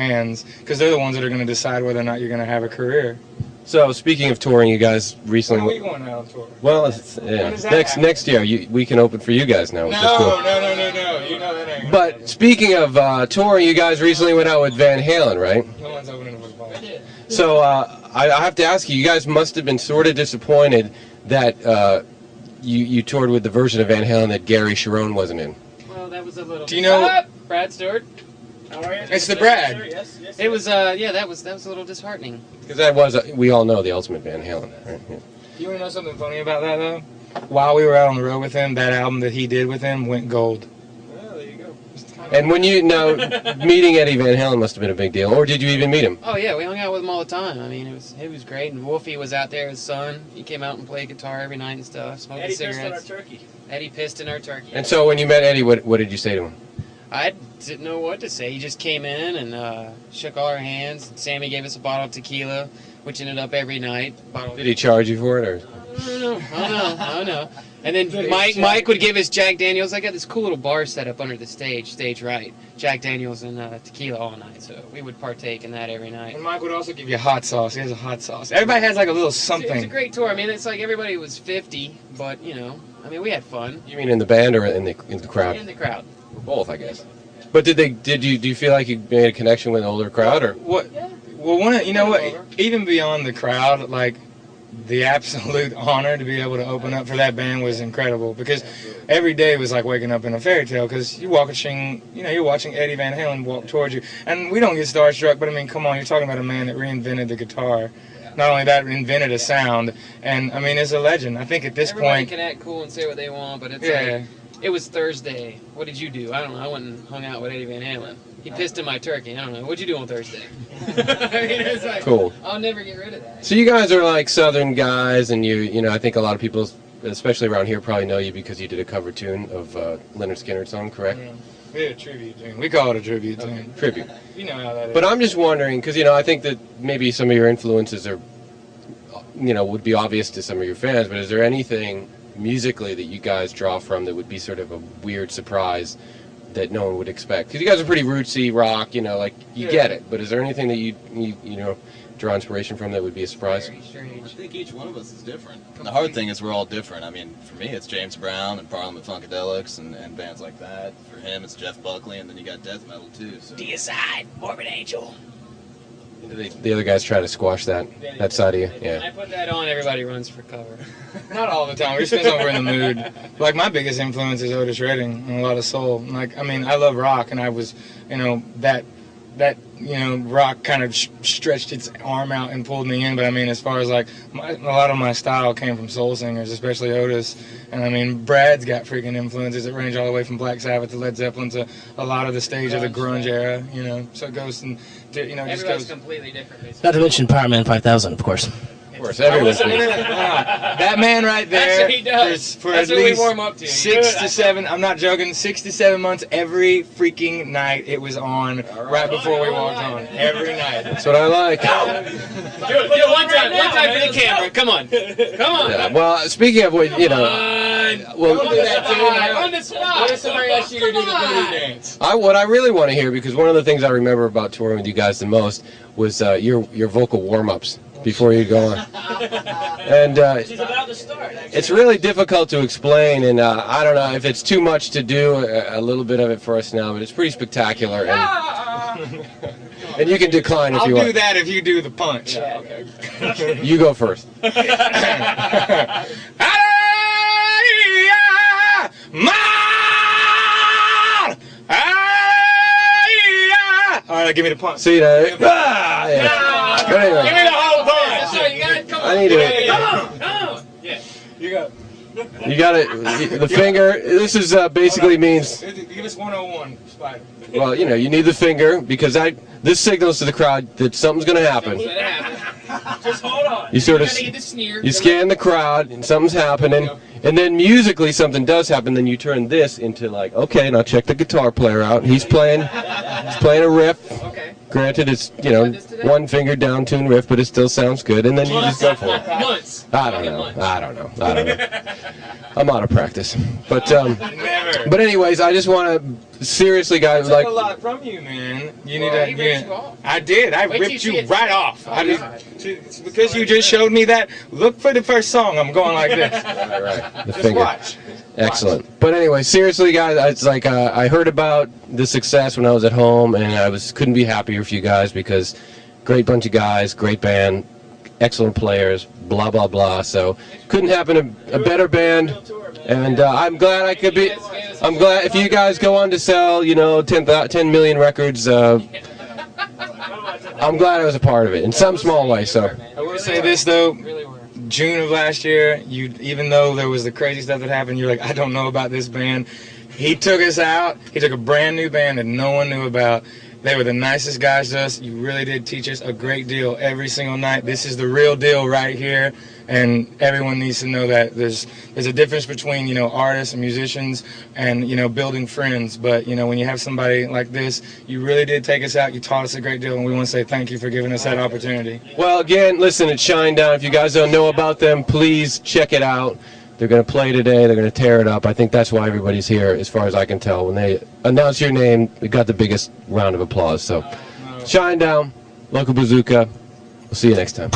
fans, because they're the ones that are going to decide whether or not you're going to have a career. So speaking of touring, you guys recently. When are we going out on tour? Well, it's, yeah. next year we can open for you guys now. No, cool. no. You know that ain't. But speaking of touring, you guys recently went out with Van Halen, right? No one's opening for Paul. So I have to ask you, you guys must have been sort of disappointed that you toured with the version of Van Halen that Gary Cherone wasn't in. Well, that was a little. Do you know? Brad Stewart. How are you? It's the Brad. Yes. It was yeah, that was a little disheartening. Because that was we all know the ultimate Van Halen, right? Yeah. You want to know something funny about that though? While we were out on the road with him, that album that he did with him went gold. Well, there you go. And when meeting Eddie Van Halen must have been a big deal, or did you even meet him? Oh yeah, we hung out with him all the time. I mean, it was great. And Wolfie was out there, his son. He came out and played guitar every night and stuff, smoking cigarettes. Eddie pissed on our turkey. Eddie pissed in our turkey. And so when you met Eddie, what did you say to him? I didn't know what to say. He just came in and shook all our hands. Sammy gave us a bottle of tequila, which ended up every night. Did he charge you for it, or? I don't know. And then Mike would give us Jack Daniels. I got this cool little bar set up under the stage right. Jack Daniels and tequila all night, so we would partake in that every night. And Mike would also give you hot sauce. He has a hot sauce. Everybody has like a little something. It's a great tour. I mean, it's like everybody was 50, but you know, I mean, we had fun. You mean in the band or in the crowd? In the crowd. Both, I guess. But do you feel like you made a connection with an older crowd, or what? Well, you know what? Even beyond the crowd, like the absolute honor to be able to open up for that band was incredible, because every day was like waking up in a fairy tale, because you're watching Eddie Van Halen walk towards you, and we don't get starstruck, but I mean, come on, you're talking about a man that reinvented the guitar. Not only that, invented a sound, and I mean, it's a legend. I think at this Everybody point, can act cool and say what they want, but it's like, it was Thursday. What did you do? I don't know. I went and hung out with Eddie Van Halen. He pissed in my turkey. I don't know. What'd you do on Thursday? I mean, it's like, cool. I'll never get rid of that. So you guys are like Southern guys, and you know, I think a lot of people, especially around here, probably know you because you did a cover tune of Leonard Skinner's song, correct? Yeah. We did a tribute tune. We call it a tribute tune. Okay. Tribute. You know how that is. But I'm just wondering, because, you know, I think that maybe some of your influences are, you know, would be obvious to some of your fans, but is there anything musically that you guys draw from that would be sort of a weird surprise that no one would expect? Because you guys are pretty rootsy rock, you know, like, you get it. But is there anything that you know, draw inspiration from that would be a surprise? Very strange. I think each one of us is different. And the hard thing is we're all different. I mean, for me, it's James Brown and Parliament Funkadelics and bands like that. For him, it's Jeff Buckley, and then you got death metal, too. So. Deicide, Morbid Angel. The other guys try to squash that side of you? Yeah. I put that on, everybody runs for cover. Not all the time. It just depends on we're in the mood. Like, my biggest influence is Otis Redding and a lot of soul. Like, I mean, I love rock, and I was, you know, that you know, rock kind of stretched its arm out and pulled me in. But I mean, as far as like, a lot of my style came from soul singers, especially Otis. And I mean, Brad's got freaking influences that range all the way from Black Sabbath to Led Zeppelin to a lot of the stage of the grunge era, you know. So it goes and, you know, just Everyone's goes. completely different. Basically. Not to mention Power Man 5000, of course. Of course, everyone's That man right there. That's what he does. For That's at what we least warm up to. 6 to 7. I'm not joking. 6 to 7 months every freaking night it was on right before we walked on. Every night. That's what I like. Do it one time for the camera. Come on. Yeah, well, speaking of what, you know, We'll do that too. On the spot. What if somebody asked you to do the booty dance? what I really want to hear, because one of the things I remember about touring with you guys the most was your vocal warm-ups before you go on. And She's about to start, actually. it's really difficult to explain, and I don't know if it's too much to do a little bit of it for us now, but it's pretty spectacular. And you can decline if you want. I'll do that if you do the punch. Yeah, okay. You go first. All right, give me the punch. See that? Yeah. But anyway, Give me the whole punch. That's right, you got it. Come on. I need to. Come on. Yeah. You go. You got it. The finger. This is basically means. Give us 101, Spider. Well, you know, you need the finger because this signals to the crowd that something's going to happen. Just hold on. You sort of gotta get the sneer. you scan the crowd and something's happening. and then musically something does happen, then you turn this into like, okay, now check the guitar player out. He's playing a riff. Okay. Granted, it's, you know, one finger down tune riff, but it still sounds good, and then you just go for it. Months. I don't know. I'm out of practice. But anyways, I just want to seriously, guys, I took like, a lot from you, man. You need Well, to. he ripped you off. I did. I Wait till you ripped see you it. right off. Oh, I just, God. it's because you just showed me that. Look for the first song. I'm going like this. all right, the Just finger. watch. Excellent. But anyway, seriously, guys, it's like I heard about the success when I was at home, and I couldn't be happier for you guys because great bunch of guys, great band, excellent players, blah blah blah. So couldn't happen a better band, and I'm glad I could be. I'm glad if you guys go on to sell, you know, 10 million records. I'm glad I was a part of it in some small way. So I will say this though. Really were. June of last year, even though there was the crazy stuff that happened, you're like, I don't know about this band. He took us out. He took a brand new band that no one knew about. They were the nicest guys to us. You really did teach us a great deal every single night. This is the real deal right here, and everyone needs to know that there's a difference between, you know, artists and musicians and, you know, building friends. But, you know, when you have somebody like this, you really did take us out. You taught us a great deal, and we want to say thank you for giving us that opportunity. well, again, listen, it's Shinedown. If you guys don't know about them, please check it out. They're going to play today. They're going to tear it up. I think that's why everybody's here, as far as I can tell. When they announce your name, we got the biggest round of applause. So, Shinedown, Local Bazooka. We'll see you next time.